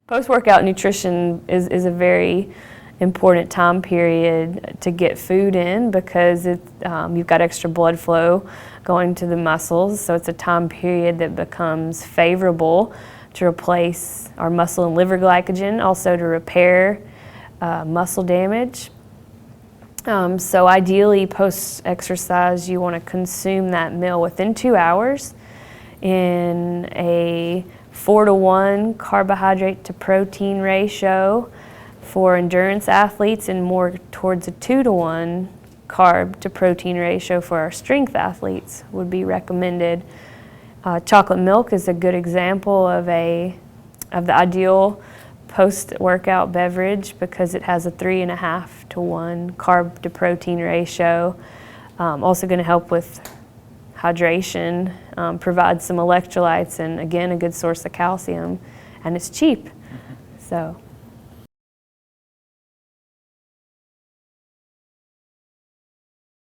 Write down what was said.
Post-workout nutrition is a very important time period to get food in because you've got extra blood flow going to the muscles, so it's a time period that becomes favorable to replace our muscle and liver glycogen, also to repair muscle damage. So ideally, post-exercise, you want to consume that meal within 2 hours in a 4-to-1 carbohydrate to protein ratio for endurance athletes and more towards a 2-to-1 carb to protein ratio for our strength athletes would be recommended. Chocolate milk is a good example of the ideal post-workout beverage because it has a 3.5-to-1 carb to protein ratio. Also going to help with hydration, provides some electrolytes, and again, a good source of calcium, and it's cheap. So.